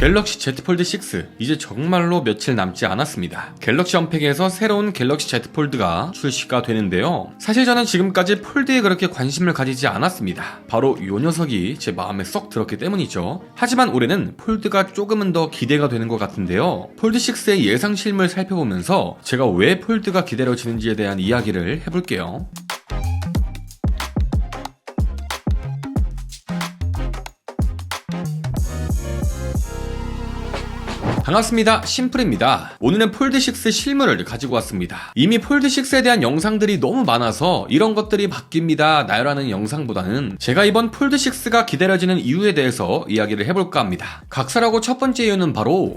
갤럭시 Z 폴드 6 이제 정말로 며칠 남지 않았습니다. 갤럭시 언팩에서 새로운 갤럭시 Z 폴드가 출시가 되는데요. 사실 저는 지금까지 폴드에 그렇게 관심을 가지지 않았습니다. 바로 이 녀석이 제 마음에 쏙 들었기 때문이죠. 하지만 올해는 폴드가 조금은 더 기대가 되는 것 같은데요. 폴드 6의 예상 실물 살펴보면서 제가 왜 폴드가 기다려지는지에 대한 이야기를 해볼게요. 반갑습니다. 심플입니다. 오늘은 폴드6 실물을 가지고 왔습니다. 이미 폴드6에 대한 영상들이 너무 많아서 이런 것들이 바뀝니다 나요라는 영상보다는 제가 이번 폴드6가 기다려지는 이유에 대해서 이야기를 해볼까 합니다. 각설하고 첫 번째 이유는 바로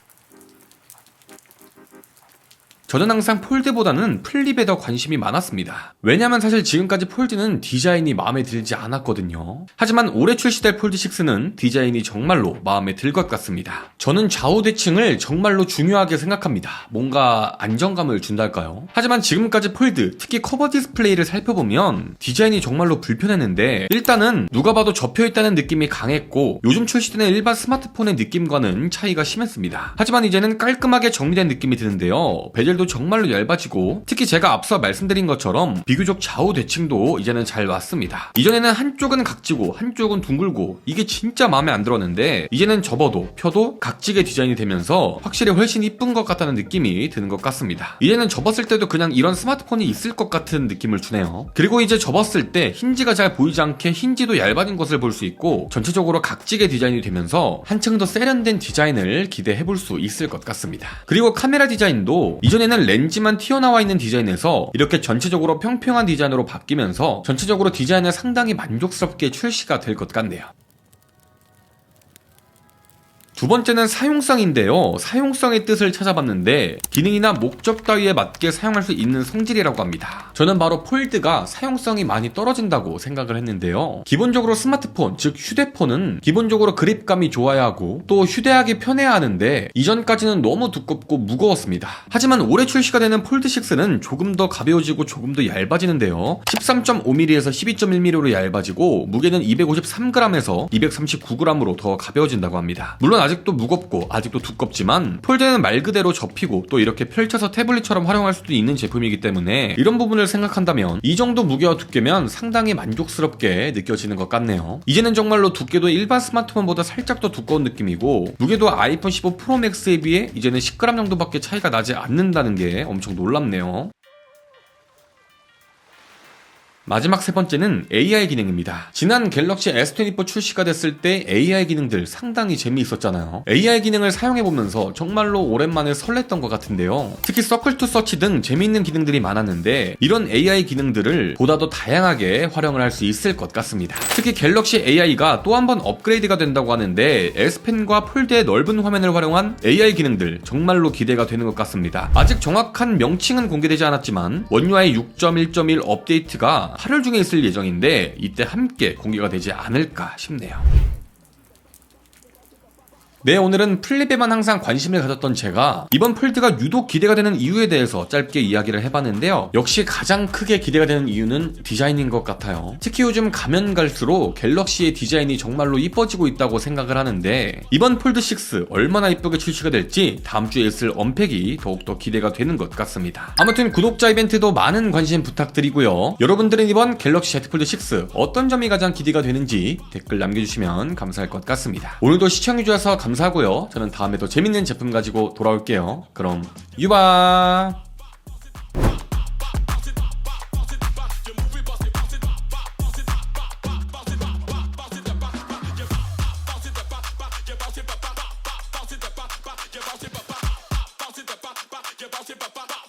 저는 항상 폴드보다는 플립에 더 관심이 많았습니다. 왜냐면 사실 지금까지 폴드는 디자인이 마음에 들지 않았거든요. 하지만 올해 출시될 폴드6는 디자인이 정말로 마음에 들 것 같습니다. 저는 좌우 대칭을 정말로 중요하게 생각합니다. 뭔가 안정감을 준달까요? 하지만 지금까지 폴드, 특히 커버 디스플레이를 살펴보면 디자인이 정말로 불편했는데 일단은 누가 봐도 접혀있다는 느낌이 강했고 요즘 출시되는 일반 스마트폰의 느낌과는 차이가 심했습니다. 하지만 이제는 깔끔하게 정리된 느낌이 드는데요. 베젤도 정말로 얇아지고 특히 제가 앞서 말씀드린 것처럼 비교적 좌우 대칭도 이제는 잘 왔습니다. 이전에는 한쪽은 각지고 한쪽은 둥글고 이게 진짜 마음에 안 들었는데 이제는 접어도 펴도 각지게 디자인이 되면서 확실히 훨씬 이쁜 것 같다는 느낌이 드는 것 같습니다. 이제는 접었을 때도 그냥 이런 스마트폰이 있을 것 같은 느낌을 주네요. 그리고 이제 접었을 때 힌지가 잘 보이지 않게 힌지도 얇아진 것을 볼 수 있고 전체적으로 각지게 디자인이 되면서 한층 더 세련된 디자인을 기대해볼 수 있을 것 같습니다. 그리고 카메라 디자인도 이전에는 렌즈만 튀어나와 있는 디자인에서 이렇게 전체적으로 평평한 디자인으로 바뀌면서 전체적으로 디자인을 상당히 만족스럽게 출시가 될 것 같네요. 두 번째는 사용성인데요. 사용성의 뜻을 찾아봤는데 기능이나 목적 따위에 맞게 사용할 수 있는 성질이라고 합니다. 저는 바로 폴드가 사용성이 많이 떨어진다고 생각을 했는데요. 기본적으로 스마트폰, 즉 휴대폰은 기본적으로 그립감이 좋아야 하고 또 휴대하기 편해야 하는데 이전까지는 너무 두껍고 무거웠습니다. 하지만 올해 출시가 되는 폴드6는 조금 더 가벼워지고 조금 더 얇아지는데요. 13.5mm에서 12.1mm로 얇아지고 무게는 253g에서 239g으로 더 가벼워진다고 합니다. 물론 아직도 무겁고 아직도 두껍지만 폴드는 말 그대로 접히고 또 이렇게 펼쳐서 태블릿처럼 활용할 수도 있는 제품이기 때문에 이런 부분을 생각한다면 이 정도 무게와 두께면 상당히 만족스럽게 느껴지는 것 같네요. 이제는 정말로 두께도 일반 스마트폰보다 살짝 더 두꺼운 느낌이고 무게도 아이폰 15 프로 맥스에 비해 이제는 10g 정도밖에 차이가 나지 않는다는 게 엄청 놀랍네요. 마지막 세 번째는 AI 기능입니다. 지난 갤럭시 S24 출시가 됐을 때 AI 기능들 상당히 재미있었잖아요. AI 기능을 사용해보면서 정말로 오랜만에 설렜던 것 같은데요. 특히 서클 투 서치 등 재미있는 기능들이 많았는데 이런 AI 기능들을 보다 더 다양하게 활용을 할 수 있을 것 같습니다. 특히 갤럭시 AI가 또 한 번 업그레이드가 된다고 하는데 S펜과 폴드의 넓은 화면을 활용한 AI 기능들 정말로 기대가 되는 것 같습니다. 아직 정확한 명칭은 공개되지 않았지만 원UI 6.1.1 업데이트가 8월 중에 있을 예정인데 이때 함께 공개가 되지 않을까 싶네요. 네, 오늘은 플립에만 항상 관심을 가졌던 제가 이번 폴드가 유독 기대가 되는 이유에 대해서 짧게 이야기를 해봤는데요. 역시 가장 크게 기대가 되는 이유는 디자인인 것 같아요. 특히 요즘 가면 갈수록 갤럭시의 디자인이 정말로 이뻐지고 있다고 생각을 하는데 이번 폴드6 얼마나 이쁘게 출시가 될지 다음 주에 있을 언팩이 더욱더 기대가 되는 것 같습니다. 아무튼 구독자 이벤트도 많은 관심 부탁드리고요. 여러분들은 이번 갤럭시 Z 폴드6 어떤 점이 가장 기대가 되는지 댓글 남겨주시면 감사할 것 같습니다. 오늘도 시청해주셔서 감사하고요. 저는 다음에 더 재밌는 제품 가지고 돌아올게요. 그럼 유바. Bounce it,